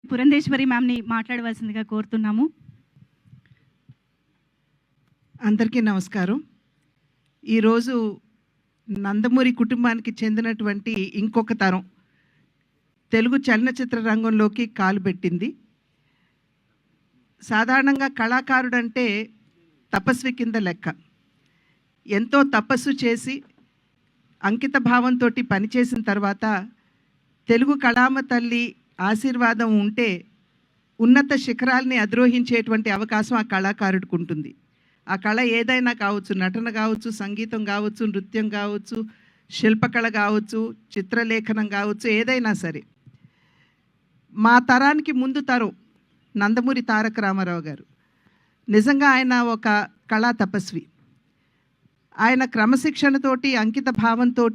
పురంధేశ్వరి మ్యామ్ని మాట్లాడవలసిందిగా కోరుతున్నాము. అందరికీ నమస్కారం. ఈరోజు నందమూరి కుటుంబానికి చెందినటువంటి ఇంకొక తరం తెలుగు చలనచిత్ర రంగంలోకి కాలు పెట్టింది. సాధారణంగా కళాకారుడంటే తపస్వి కింద లెక్క. ఎంతో తపస్సు చేసి అంకిత భావంతో పనిచేసిన తర్వాత తెలుగు కళామ తల్లి ఆశీర్వాదం ఉంటే ఉన్నత శిఖరాల్ని అధిరోహించేటువంటి అవకాశం ఆ కళాకారుడికి ఉంటుంది. ఆ కళ ఏదైనా కావచ్చు, నటన కావచ్చు, సంగీతం కావచ్చు, నృత్యం కావచ్చు, శిల్పకళ కావచ్చు, చిత్రలేఖనం కావచ్చు, ఏదైనా సరే. మా తరానికి ముందు తరం నందమూరి తారక రామారావు గారు. నిజంగా ఆయన ఒక కళా తపస్వి. ఆయన క్రమశిక్షణతోటి అంకిత భావంతో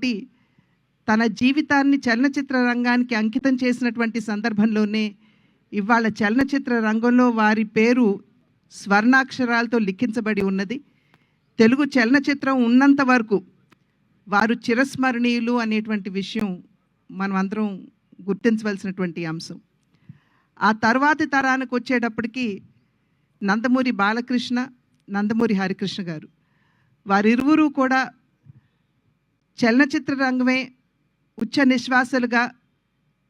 తన జీవితాన్ని చలనచిత్ర రంగానికి అంకితం చేసినటువంటి సందర్భంలోనే ఇవాళ చలనచిత్ర రంగంలో వారి పేరు స్వర్ణాక్షరాలతో లిఖించబడి ఉన్నది. తెలుగు చలనచిత్రం ఉన్నంత వరకు వారు చిరస్మరణీయులు అనేటువంటి విషయం మనం అందరం గుర్తించవలసినటువంటి అంశం. ఆ తర్వాతి తరానికి వచ్చేటప్పటికి నందమూరి బాలకృష్ణ, నందమూరి హరికృష్ణ గారు, వారిరువురు కూడా చలనచిత్ర రంగమే ఉచ్చ నిశ్వాసాలుగా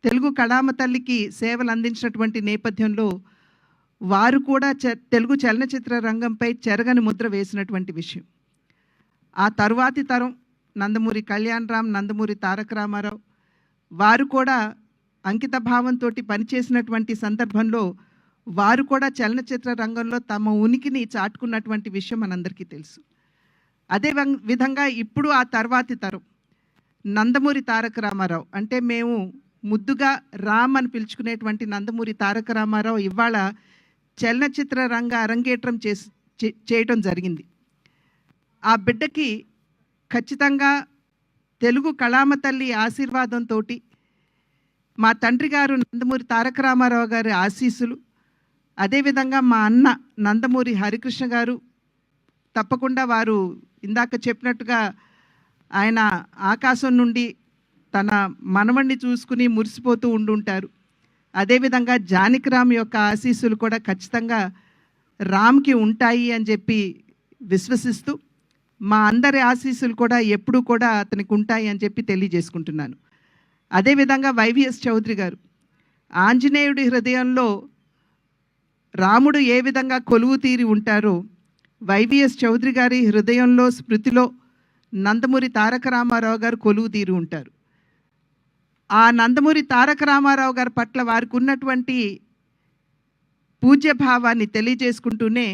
తెలుగు కళామ తల్లికి సేవలు అందించినటువంటి నేపథ్యంలో వారు కూడా తెలుగు చలనచిత్ర రంగంపై చెరగని ముద్ర వేసినటువంటి విషయం. ఆ తరువాతి తరం నందమూరి కళ్యాణ్ రామ్, నందమూరి తారక రామారావు వారు కూడా అంకిత భావంతో పనిచేసినటువంటి సందర్భంలో వారు కూడా చలనచిత్ర రంగంలో తమ ఉనికిని చాటుకున్నటువంటి విషయం మనందరికీ తెలుసు. అదే విధంగా ఇప్పుడు ఆ తర్వాతి తరం నందమూరి తారక రామారావు, అంటే మేము ముద్దుగా రామ్ అని పిలుచుకునేటువంటి నందమూరి తారక రామారావు ఇవాళ చలనచిత్ర రంగ అరంగేట్రం చేయటం జరిగింది. ఆ బిడ్డకి ఖచ్చితంగా తెలుగు కళామ తల్లి ఆశీర్వాదంతో మా తండ్రి గారు నందమూరి తారక రామారావు గారి ఆశీస్సులు, అదేవిధంగా మా అన్న నందమూరి హరికృష్ణ గారు తప్పకుండా వారు ఇందాక చెప్పినట్టుగా ఆయన ఆకాశం నుండి తన మనవణ్ణి చూసుకుని మురిసిపోతూ ఉండుంటారు. అదేవిధంగా జానకిరామ్ యొక్క ఆశీస్సులు కూడా ఖచ్చితంగా రామ్కి ఉంటాయి అని చెప్పి విశ్వసిస్తూ మా అందరి ఆశీస్సులు కూడా ఎప్పుడూ కూడా అతనికి ఉంటాయి అని చెప్పి తెలియజేసుకుంటున్నాను. అదేవిధంగా వైవిఎస్ చౌదరి గారు, ఆంజనేయుడి హృదయంలో రాముడు ఏ విధంగా కొలువు తీరి ఉంటారో వైవిఎస్ చౌదరి గారి హృదయంలో స్మృతిలో నందమూరి తారక రామారావు గారు కొలువు తీరి ఉంటారు. ఆ నందమూరి తారక రామారావు గారి పట్ల వారికి ఉన్నటువంటి పూజ్యభావాన్ని తెలియజేసుకుంటూనే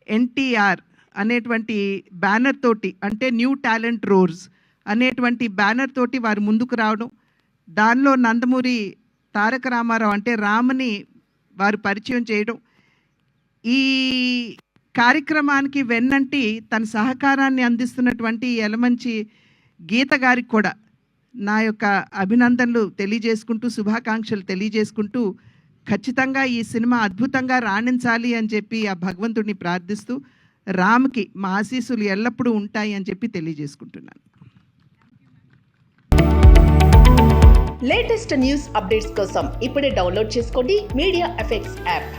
ఎన్టీఆర్ అనేటువంటి బ్యానర్ తోటి, అంటే న్యూ టాలెంట్ రోర్స్ అనేటువంటి బ్యానర్ తోటి వారు ముందుకు రావడం, దానిలో నందమూరి తారక రామారావు అంటే రామ్ని వారు పరిచయం చేయడం, ఈ కార్యక్రమానికి వెన్నంటి తన సహకారాన్ని అందిస్తున్నటువంటి యలమంచి గీత గారికి కూడా నా యొక్క అభినందనలు తెలియజేసుకుంటూ, శుభాకాంక్షలు తెలియజేసుకుంటూ, ఖచ్చితంగా ఈ సినిమా అద్భుతంగా రాణించాలి అని చెప్పి ఆ భగవంతుడిని ప్రార్థిస్తూ రామ్కి మా ఆశీస్సులు ఎల్లప్పుడూ ఉంటాయి అని చెప్పి తెలియజేసుకుంటున్నాను. లేటెస్ట్ న్యూస్ అప్డేట్స్ కోసం ఇప్పుడే డౌన్లోడ్ చేసుకోండి మీడియా ఎఫెక్ట్స్ యాప్.